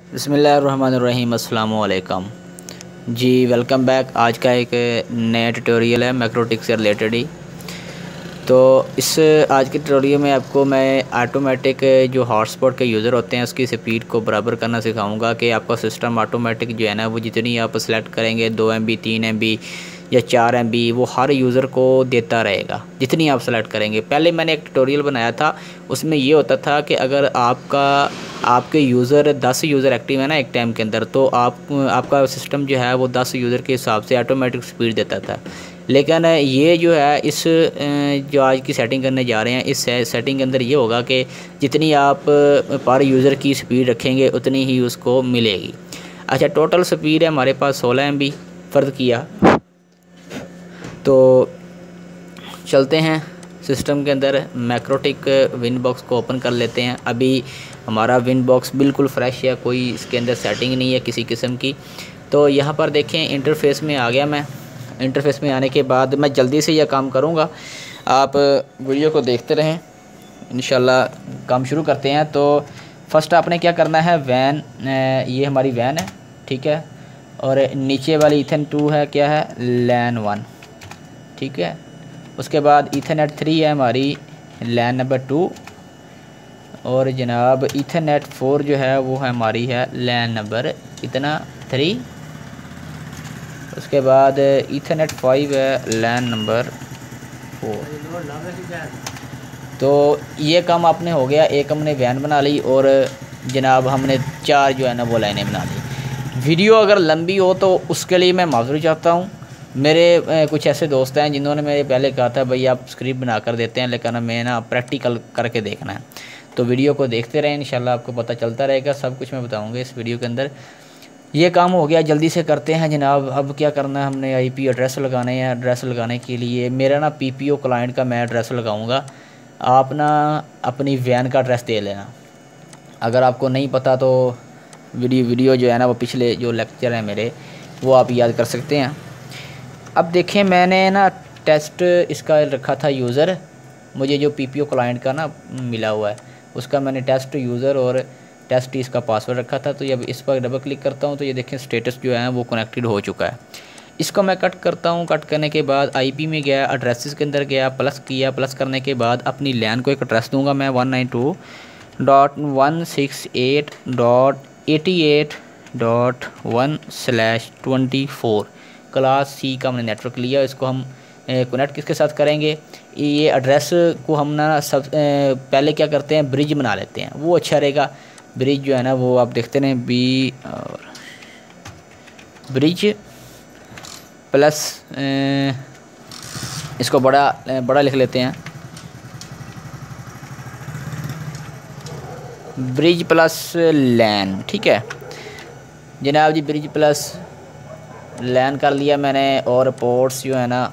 बिस्मिल्लाहिर्रहमानिर्रहीम अस्सलाम वालेकुम जी। Welcome back. आज का एक नया ट्यूटोरियल है मैक्रोटिक से रिलेटेड ही। तो इस आज के ट्यूटोरियल में आपको मैं ऑटोमेटिक जो हॉटस्पॉट के यूज़र होते हैं उसकी स्पीड को बराबर करना सिखाऊंगा कि आपका सिस्टम ऑटोमेटिक जो है ना वो जितनी आप सेलेक्ट करेंगे 2 MB 3 MB या 4 MB वो हर यूज़र को देता रहेगा जितनी आप सेलेक्ट करेंगे। पहले मैंने एक ट्यूटोरियल बनाया था, उसमें ये होता था कि अगर आपके यूज़र 10 यूज़र एक्टिव है ना एक टाइम के अंदर, तो आपका सिस्टम जो है वो 10 यूज़र के हिसाब से ऑटोमेटिक स्पीड देता था। लेकिन ये जो है इस जो आज की सेटिंग करने जा रहे हैं, इस सेटिंग के अंदर ये होगा कि जितनी आप पर यूज़र की स्पीड रखेंगे उतनी ही उसको मिलेगी। अच्छा, टोटल स्पीड है हमारे पास 16 MB फ़र्ज़ किया। तो चलते हैं सिस्टम के अंदर, मैक्रोटिक विन बॉक्स को ओपन कर लेते हैं। अभी हमारा विन बॉक्स बिल्कुल फ्रेश है, कोई इसके अंदर सेटिंग नहीं है किसी किस्म की। तो यहाँ पर देखें इंटरफेस में आ गया मैं। इंटरफेस में आने के बाद मैं जल्दी से यह काम करूँगा, आप वीडियो को देखते रहें। इंशाल्लाह काम शुरू करते हैं। तो फर्स्ट आपने क्या करना है, वैन, ये हमारी वैन है, ठीक है। और नीचे वाली ईथन 2 है, क्या है, लैन 1, ठीक है। उसके बाद ईथरनेट 3 है हमारी लैन नंबर 2, और जनाब ईथरनेट 4 जो है वो है हमारी है लैन नंबर इतना 3। उसके बाद ईथरनेट 5 है लैन नंबर 4। तो ये काम आपने हो गया, एक हमने वैन बना ली और जनाब हमने 4 जो है ना वो लाइनें बना ली। वीडियो अगर लंबी हो तो उसके लिए मैं माफ़ी चाहता हूँ। मेरे कुछ ऐसे दोस्त हैं जिन्होंने मेरे पहले कहा था भाई आप स्क्रिप्ट बना कर देते हैं, लेकिन मैं ना प्रैक्टिकल करके देखना है। तो वीडियो को देखते रहें, इंशाल्लाह आपको पता चलता रहेगा, सब कुछ मैं बताऊंगा इस वीडियो के अंदर। ये काम हो गया, जल्दी से करते हैं जनाब। अब क्या करना है, हमने IP एड्रेस लगाने हैं। एड्रेस लगाने के लिए मेरा ना PPO क्लाइंट का मैं एड्रेस लगाऊँगा, आप ना अपनी वैन का एड्रेस दे लेना। अगर आपको नहीं पता तो वीडियो जो है ना वो पिछले जो लेक्चर हैं मेरे वो आप याद कर सकते हैं। अब देखें मैंने ना टेस्ट इसका रखा था यूज़र, मुझे जो PPO क्लाइंट का ना मिला हुआ है उसका मैंने टेस्ट यूज़र और टेस्ट इसका पासवर्ड रखा था। तो जब इस पर डबल क्लिक करता हूँ तो ये देखें स्टेटस जो है वो कनेक्टेड हो चुका है। इसको मैं कट करता हूँ। कट करने के बाद IP में गया, एड्रेसेस के अंदर गया, प्लस किया। प्लस करने के बाद अपनी लैन को एक एड्रेस दूँगा मैं 192.168.88.1/24। क्लास C का हमने नेटवर्क लिया। इसको हम कनेक्ट किसके साथ करेंगे, ये एड्रेस को हम ना सब पहले क्या करते हैं, ब्रिज बना लेते हैं, वो अच्छा रहेगा। ब्रिज जो है ना वो आप देखते हैं B और ब्रिज प्लस इसको बड़ा लिख लेते हैं, ब्रिज प्लस लैन, ठीक है जनाब जी। ब्रिज प्लस लैन कर लिया मैंने, और पोर्ट्स जो है ना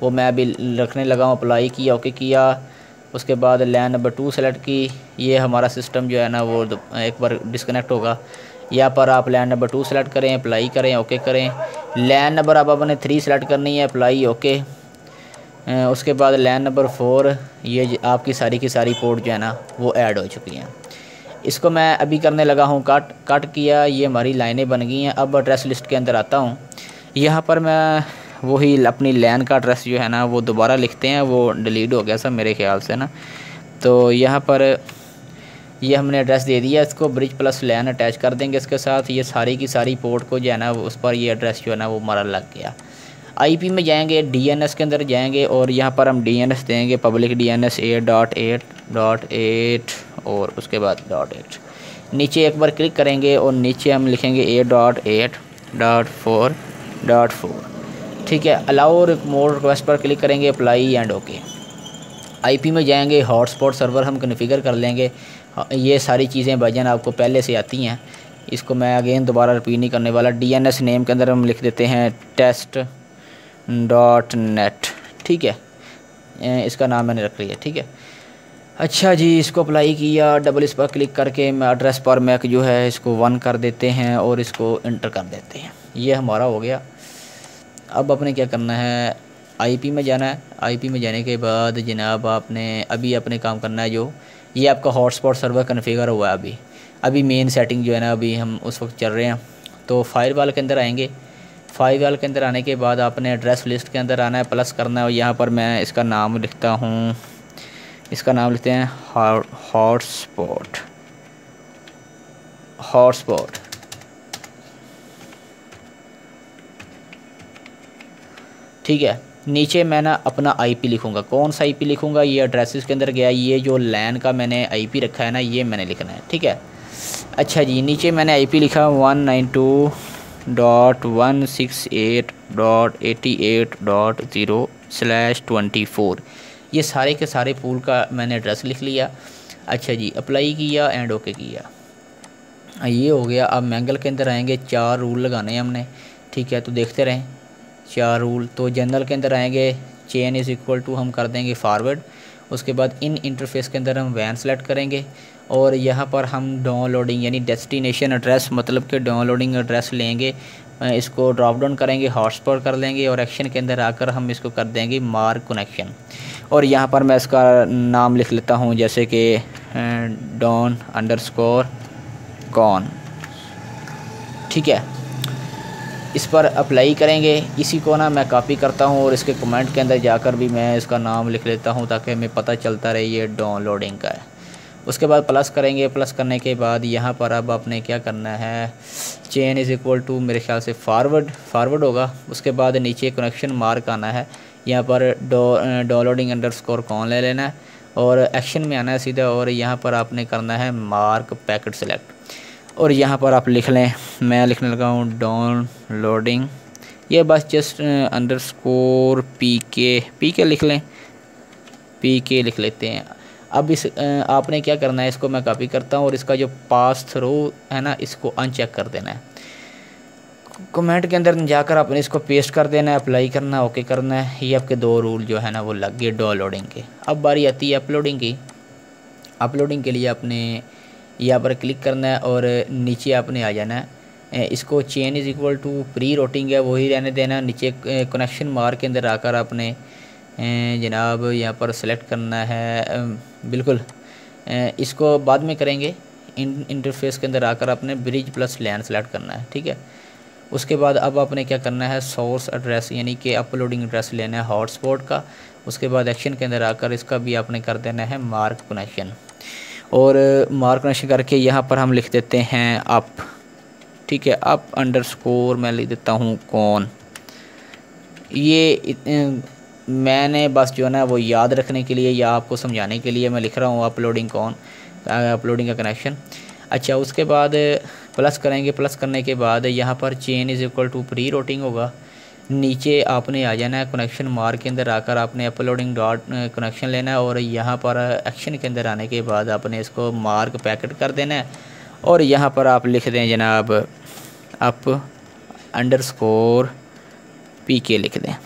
वो मैं अभी रखने लगा हूँ। अप्लाई किया, ओके किया। उसके बाद लैन नंबर 2 सेलेक्ट की। ये हमारा सिस्टम जो है ना वो एक बार डिस्कनेक्ट होगा। यहाँ पर आप लैन नंबर 2 सेलेक्ट करें, अप्लाई करें, ओके करें। लैन नंबर अब आपने 3 सेलेक्ट करनी है, अप्लाई, ओके। उसके बाद लैन नंबर 4, ये आपकी सारी की सारी पोर्ट जो है ना वो ऐड हो चुकी हैं। इसको मैं अभी करने लगा हूँ कट किया, ये हमारी लाइनें बन गई हैं। अब एड्रेस लिस्ट के अंदर आता हूँ। यहाँ पर मैं वही अपनी लैन का एड्रेस जो है ना वो दोबारा लिखते हैं, वो डिलीट हो गया सब मेरे ख्याल से ना। तो यहाँ पर ये हमने एड्रेस दे दिया, इसको ब्रिज प्लस लैन अटैच कर देंगे इसके साथ। ये सारी की सारी पोर्ट को जो है ना उस पर ये एड्रेस जो है ना वो हमारा लग गया। IP में जाएंगे, DNS के अंदर जाएंगे और यहाँ पर हम DNS देंगे, पब्लिक DNS 8.8.8 और उसके बाद .8। नीचे एक बार क्लिक करेंगे और नीचे हम लिखेंगे 8.8.4.4, ठीक है। अलाउ मोर रिक्वेस्ट पर क्लिक करेंगे, अप्लाई एंड ओके। IP में जाएंगे, हॉटस्पॉट सर्वर हम कन्फिगर कर लेंगे। ये सारी चीज़ें भाईजान आपको पहले से आती हैं, इसको मैं अगेन दोबारा रिपीट नहीं करने वाला। DNS नेम के अंदर हम लिख देते हैं test.net, ठीक है, इसका नाम मैंने रख लिया, ठीक है। अच्छा जी, इसको अप्लाई किया, डबल इस पर क्लिक करके मैं एड्रेस पर मैक जो है इसको 1 कर देते हैं और इसको इंटर कर देते हैं। ये हमारा हो गया। अब आपने क्या करना है, IP में जाना है। IP में जाने के बाद जनाब आपने अभी अपने काम करना है, जो ये आपका हॉटस्पॉट सर्वर कन्फिगर हुआ है अभी। अभी मेन सेटिंग जो है ना अभी हम उस वक्त चल रहे हैं। तो फायरवॉल के अंदर आएंगे। फायरवॉल के अंदर आने के बाद आपने एड्रेस लिस्ट के अंदर आना है, प्लस करना है और यहाँ पर मैं इसका नाम लिखता हूँ, इसका नाम लिखते हैं हॉटस्पॉट। ठीक है। नीचे मैं ना अपना आईपी लिखूँगा। कौन सा आईपी लिखूँगा? ये एड्रेसेस के अंदर गया, ये जो लैन का मैंने आईपी रखा है ना, ये मैंने लिखना है। ठीक है। अच्छा जी, नीचे मैंने आईपी लिखा 192.168.88.0/24। ये सारे के सारे पूल का मैंने एड्रेस लिख लिया। अच्छा जी, अप्लाई किया एंड ओके किया, ये हो गया। अब मैंगल के अंदर आएंगे, 4 रूल लगाने हैं हमने। ठीक है, तो देखते रहें 4 रूल। तो जनरल के अंदर आएंगे, चेन इज़ इक्वल टू हम कर देंगे फॉरवर्ड। उसके बाद इन इंटरफेस के अंदर हम वैन सेलेक्ट करेंगे और यहाँ पर हम डाउनलोडिंग यानी डेस्टिनेशन एड्रेस मतलब कि डाउनलोडिंग एड्रेस लेंगे, इसको ड्रॉप डाउन करेंगे, हॉटस्पॉट कर लेंगे और एक्शन के अंदर आकर हम इसको कर देंगे मार्क कनेक्शन। और यहाँ पर मैं इसका नाम लिख लेता हूँ जैसे कि don_con। ठीक है, इस पर अप्लाई करेंगे। इसी को ना मैं कॉपी करता हूँ और इसके कमेंट के अंदर जाकर भी मैं इसका नाम लिख लेता हूँ ताकि हमें पता चलता रहे ये डाउनलोडिंग का है। उसके बाद प्लस करेंगे। प्लस करने के बाद यहाँ पर अब आपने क्या करना है, चेन इज़ इक्वल टू मेरे ख्याल से फॉरवर्ड होगा। उसके बाद नीचे कनेक्शन मार्क आना है, यहाँ पर डाउनलोडिंग_con ले लेना है और एक्शन में आना है सीधा और यहाँ पर आपने करना है मार्क पैकेट सेलेक्ट और यहाँ पर आप लिख लें, मैं लिखने लगा हूँ डाउनलोडिंग, ये बस जस्ट _pk लिख लें, pk लिख लेते हैं। अब इस आपने क्या करना है, इसको मैं कॉपी करता हूँ और इसका जो पास थ्रू है ना इसको अनचेक कर देना है। कमेंट के अंदर जाकर आपने इसको पेस्ट कर देना है, अप्लाई करना है, ओके करना है। ये आपके 2 रूल जो है ना वो लग गए डाउनलोडिंग के। अब बारी आती है अपलोडिंग की। अपलोडिंग के लिए आपने यहाँ पर क्लिक करना है और नीचे आपने आ जाना है। इसको chain is equal to pre routing है वही रहने देना। नीचे कनेक्शन मार्क के अंदर आकर आपने जनाब यहाँ पर सेलेक्ट करना है, बिल्कुल इसको बाद में करेंगे। इंटरफेस के अंदर आकर आपने ब्रिज प्लस लैन सेलेक्ट करना है। ठीक है, उसके बाद अब आपने क्या करना है, सोर्स एड्रेस यानी कि अपलोडिंग एड्रेस लेना है हॉटस्पॉट का। उसके बाद एक्शन के अंदर आकर इसका भी आपने कर देना है मार्क कनेक्शन और मार्क कनेक्शन करके यहाँ पर हम लिख देते हैं अप। ठीक है, up_ मैं लिख देता हूँ कौन। ये मैंने बस जो है ना वो याद रखने के लिए या आपको समझाने के लिए मैं लिख रहा हूँ अपलोडिंग का कनेक्शन। अच्छा, उसके बाद प्लस करेंगे। प्लस करने के बाद यहाँ पर chain is equal to pre routing होगा। नीचे आपने आ जाना है, कनेक्शन मार्क के अंदर आकर आपने अपलोडिंग डॉट कनेक्शन लेना है और यहाँ पर एक्शन के अंदर आने के बाद आपने इसको मार्क पैकेट कर देना है और यहाँ पर आप लिख दें जनाब up_pk लिख दें,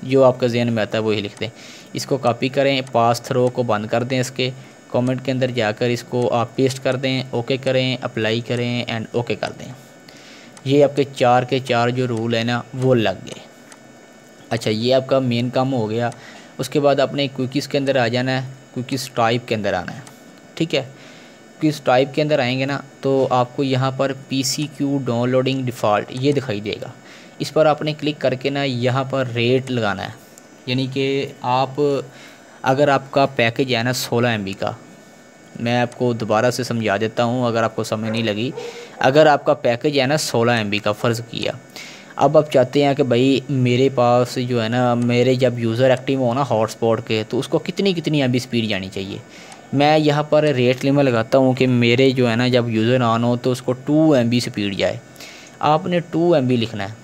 जो आपका जहन में आता है वही लिख दें। इसको कॉपी करें, पास थ्रो को बंद कर दें, इसके कमेंट के अंदर जाकर इसको आप पेस्ट कर दें, ओके करें, अप्लाई करें एंड ओके कर दें। ये आपके 4 के 4 जो रूल है ना वो लग गए। अच्छा, ये आपका मेन काम हो गया। उसके बाद आपने क्विकीज़ के अंदर आ जाना है, क्विकीज़ टाइप के अंदर आना है। ठीक है, क्विकीज़ टाइप के अंदर आएंगे ना तो आपको यहाँ पर PCQ डाउनलोडिंग डिफ़ॉल्ट ये दिखाई देगा। इस पर आपने क्लिक करके ना यहाँ पर रेट लगाना है, यानी कि आप अगर आपका पैकेज है ना 16 MB का, मैं आपको दोबारा से समझा देता हूँ अगर आपको समझ नहीं लगी। अगर आपका पैकेज है ना 16 MB का फ़र्ज़ किया, अब आप चाहते हैं कि भाई मेरे पास जो है ना मेरे जब यूज़र एक्टिव हो ना हॉटस्पॉट के तो उसको कितनी MB स्पीड जानी चाहिए। मैं यहाँ पर रेट लिमिट लगाता हूँ कि मेरे जो है ना जब यूज़र ऑन हो तो उसको 2 MB स्पीड जाए। आपने 2 MB लिखना है।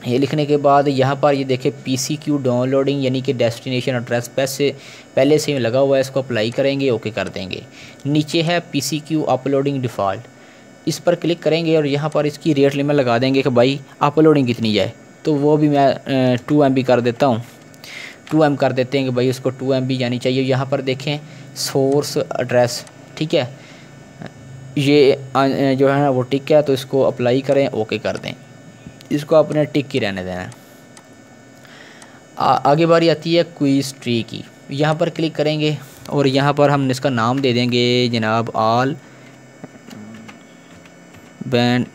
ये लिखने के बाद यहाँ पर ये देखें PCQ डाउनलोडिंग यानी कि डेस्टिनेशन एड्रेस पहले से लगा हुआ है, इसको अप्लाई करेंगे, ओके कर देंगे। नीचे है PCQ अपलोडिंग डिफ़ॉल्ट, इस पर क्लिक करेंगे और यहाँ पर इसकी रेट लिमिट लगा देंगे कि भाई अपलोडिंग कितनी जाए। तो वो भी मैं 2 MB कर देता हूँ, 2 MB कर देते हैं कि भाई उसको 2 MB जानी चाहिए। यहाँ पर देखें सोर्स एड्रेस, ठीक है, ये जो है ना वो टिक है, तो इसको अप्लाई करें, ओके कर दें। इसको अपने टिक ही रहने देना है। आगे बारी आती है क्विज़ ट्री की। यहाँ पर क्लिक करेंगे और यहाँ पर हम इसका नाम दे देंगे जनाब ऑल बैंड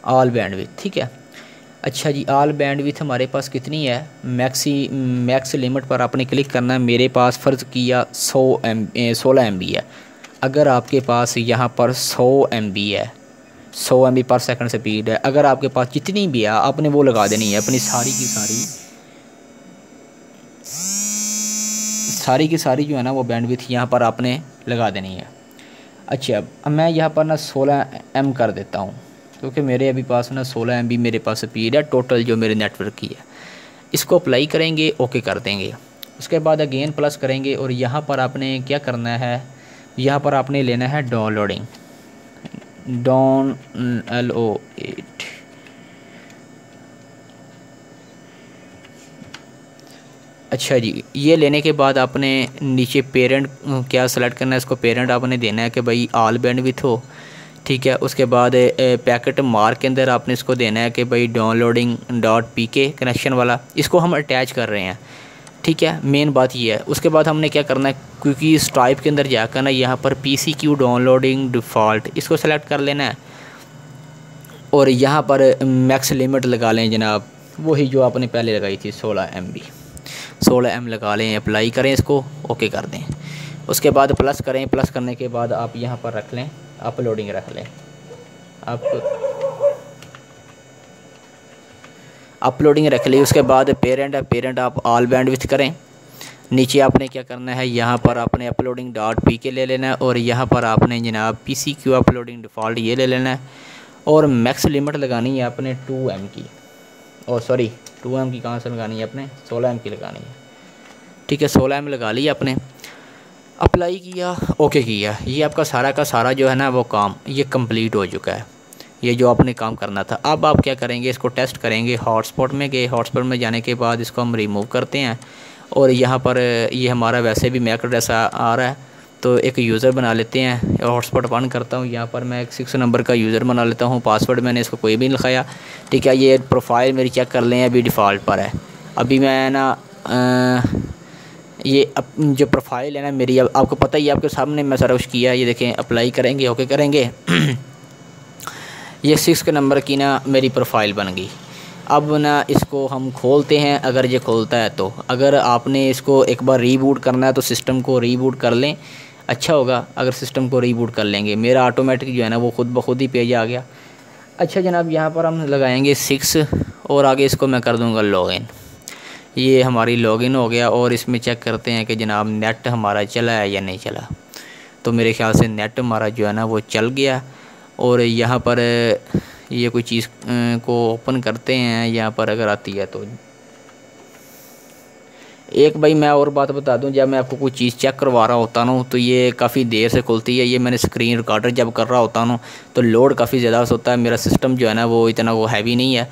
ऑल बैंडविड्थ, ठीक है। अच्छा जी, ऑल बैंडविड्थ हमारे पास कितनी है, मैक्स लिमिट पर आपने क्लिक करना है। मेरे पास फ़र्ज़ किया 16 MB है। अगर आपके पास यहाँ पर 100 MB है, 100 MB पर सेकंड स्पीड है, अगर आपके पास जितनी भी है आपने वो लगा देनी है, अपनी सारी की सारी जो है ना वो बैंडविड्थ यहाँ पर आपने लगा देनी है। अच्छा, अब मैं यहाँ पर ना 16 M कर देता हूँ, क्योंकि मेरे अभी पास ना 16 MB मेरे पास स्पीड है टोटल जो मेरे नेटवर्क की है। इसको अप्लाई करेंगे, ओके कर देंगे। उसके बाद अगेन प्लस करेंगे और यहाँ पर आपने क्या करना है, यहाँ पर आपने लेना है डाउनलोडिंग, LO8। अच्छा जी, ये लेने के बाद आपने नीचे पेरेंट क्या सेलेक्ट करना है, इसको पेरेंट आपने देना है कि भाई ऑल बैंडविड्थ हो, ठीक है। उसके बाद पैकेट मार्क के अंदर आपने इसको देना है कि भाई डाउनलोडिंग .pk कनेक्शन वाला, इसको हम अटैच कर रहे हैं, ठीक है। मेन बात ये है। उसके बाद हमने क्या करना है, क्योंकि इस टाइप के अंदर जाकर ना यहाँ पर PCQ डाउनलोडिंग डिफ़ॉल्ट इसको सेलेक्ट कर लेना है और यहाँ पर मैक्स लिमिट लगा लें जनाब, वही जो आपने पहले लगाई थी 16 M लगा लें, अप्लाई करें, इसको ओके कर दें। उसके बाद प्लस करें, प्लस करने के बाद आप यहाँ पर रख लें, अपलोडिंग रख लें, आप अपलोडिंग रख ली। उसके बाद पेरेंट है, पेरेंट आप ऑल बैंडविड्थ करें। नीचे आपने क्या करना है, यहाँ पर आपने अपलोडिंग .pk ले लेना है और यहाँ पर आपने जनाब PCQ अपलोडिंग डिफ़ॉल्ट ये ले लेना है और मैक्स लिमिट लगानी है आपने 2 M की, और सॉरी 2 M की कहाँ से लगानी है, आपने 16 M की लगानी है, ठीक है। 16 M लगा ली आपने, अप्लाई किया, ओके किया। ये आपका सारा का सारा जो है ना वो काम ये कंप्लीट हो चुका है, ये जो आपने काम करना था। अब आप क्या करेंगे, इसको टेस्ट करेंगे। हॉटस्पॉट में गए, हॉटस्पॉट में जाने के बाद इसको हम रिमूव करते हैं और यहाँ पर ये हमारा वैसे भी मैक एड्रेस आ रहा है, तो एक यूज़र बना लेते हैं। हॉटस्पॉट ऑन करता हूँ, यहाँ पर मैं एक 6 नंबर का यूज़र बना लेता हूँ। पासवर्ड मैंने इसको कोई भी नहीं लिखाया, ठीक है। ये प्रोफाइल मेरी चेक कर लें, अभी डिफ़ॉल्ट पर है। अभी मैं ना ये जो प्रोफाइल है ना मेरी, अब आपको पता ही है, आपके सामने मैं सारा कुछ किया, ये देखें। अप्लाई करेंगे, ओके करेंगे। ये 6 नंबर की ना मेरी प्रोफाइल बन गई। अब ना इसको हम खोलते हैं, अगर ये खोलता है तो। अगर आपने इसको एक बार रीबूट करना है तो सिस्टम को रीबूट कर लें, अच्छा होगा अगर सिस्टम को रीबूट कर लेंगे। मेरा ऑटोमेटिक जो है ना वो खुद ब खुद ही पेज आ गया। अच्छा जनाब, यहाँ पर हम लगाएंगे 6 और आगे इसको मैं कर दूँगा लॉगिन। ये हमारी लॉगिन हो गया और इसमें चेक करते हैं कि जनाब नेट हमारा चला है या नहीं चला। तो मेरे ख़्याल से नेट हमारा जो है ना वो चल गया। और यहाँ पर ये कोई चीज़ को ओपन करते हैं, यहाँ पर अगर आती है तो। एक भाई मैं और बात बता दूं, जब मैं आपको कोई चीज़ चेक करवा रहा होता हूँ तो ये काफ़ी देर से खुलती है। ये मैंने स्क्रीन रिकॉर्डर जब कर रहा होता हूँ तो लोड काफ़ी ज़्यादा होता है। मेरा सिस्टम जो है ना वो इतना वो हैवी नहीं है।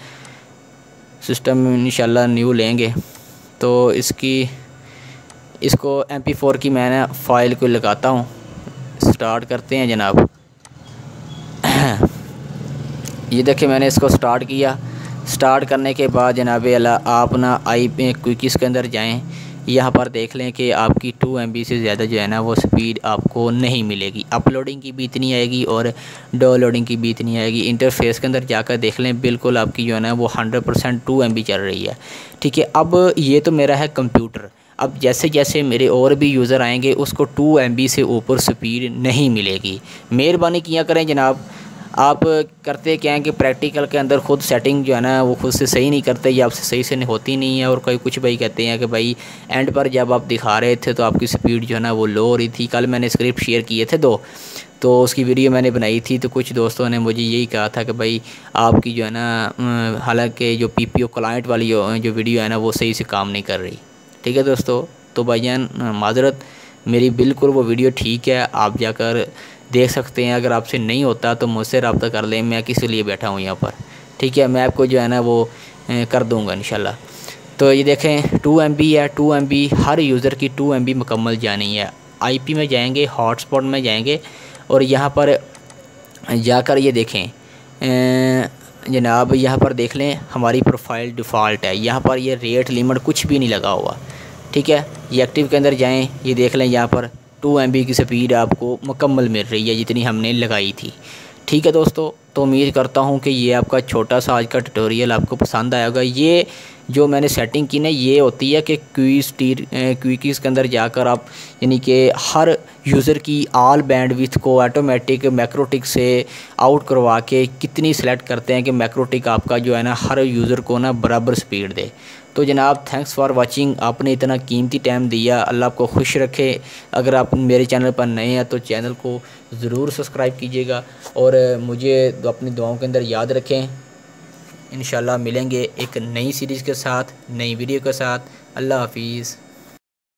सिस्टम इंशाल्लाह न्यू लेंगे तो इसको MP4 की मैं फ़ाइल को लगाता हूँ। स्टार्ट करते हैं जनाब। ये देखिए मैंने इसको स्टार्ट किया। स्टार्ट करने के बाद जनाब आप ना क्विकिस के अंदर जाएं। यहाँ पर देख लें कि आपकी 2 MB से ज़्यादा जो है ना वो स्पीड आपको नहीं मिलेगी। अपलोडिंग की भी इतनी आएगी और डाउनलोडिंग की भी इतनी आएगी। इंटरफेस के अंदर जाकर देख लें, बिल्कुल आपकी जो है ना वो 100% 2 MB चल रही है, ठीक है। अब ये तो मेरा है कंप्यूटर। अब जैसे जैसे मेरे और भी यूज़र आएंगे उसको 2 MB से ऊपर स्पीड नहीं मिलेगी। मेहरबानी किया करें जनाब। आप करते क्या हैं कि प्रैक्टिकल के अंदर ख़ुद सेटिंग जो है ना वो खुद से सही नहीं करते, या आपसे सही से नहीं होती नहीं है। और कोई कुछ भाई कहते हैं कि भाई एंड पर जब आप दिखा रहे थे तो आपकी स्पीड जो है ना वो लो हो रही थी। कल मैंने स्क्रिप्ट शेयर किए थे 2, तो उसकी वीडियो मैंने बनाई थी, तो कुछ दोस्तों ने मुझे यही कहा था कि भाई आपकी जो है ना हालांकि जो PPO क्लाइंट वाली जो वीडियो है ना वो सही से काम नहीं कर रही, ठीक है दोस्तों। तो भाईजान माजरत, मेरी बिल्कुल वो वीडियो ठीक है, आप जाकर देख सकते हैं। अगर आपसे नहीं होता तो मुझसे रब्ता कर लें, मैं किस लिए बैठा हूँ यहाँ पर, ठीक है। मैं आपको जो है ना वो कर दूँगा इंशाल्लाह। तो ये देखें 2 MB है। 2 MB हर यूज़र की 2 MB मुकम्मल जानी है। IP में जाएंगे, हॉटस्पॉट में जाएंगे और यहाँ पर जाकर ये देखें जनाब, यहाँ पर देख लें हमारी प्रोफाइल डिफ़ॉल्ट है। यहाँ पर ये रेट लिमिट कुछ भी नहीं लगा हुआ, ठीक है। ये एक्टिव के अंदर जाएँ, ये देख लें यहाँ पर 2 MB की स्पीड आपको मुकम्मल मिल रही है जितनी हमने लगाई थी। ठीक है दोस्तों, तो उम्मीद करता हूँ कि ये आपका छोटा सा आज का ट्यूटोरियल आपको पसंद आया होगा। ये जो मैंने सेटिंग की ना, ये होती है कि क्विकीज़ के अंदर जाकर आप यानी कि हर यूज़र की ऑल बैंडविड्थ को ऑटोमेटिक मैक्रोटिक से आउट करवा के कितनी सेलेक्ट करते हैं कि मैक्रोटिक आपका जो है ना हर यूज़र को ना बराबर स्पीड दे। तो जनाब, थैंक्स फॉर वाचिंग। आपने इतना कीमती टाइम दिया, अल्लाह आपको खुश रखे। अगर आप मेरे चैनल पर नए हैं तो चैनल को ज़रूर सब्सक्राइब कीजिएगा और मुझे अपनी दुआओं के अंदर याद रखें। इंशाल्लाह मिलेंगे एक नई सीरीज़ के साथ, नई वीडियो के साथ। अल्लाह हाफिज़।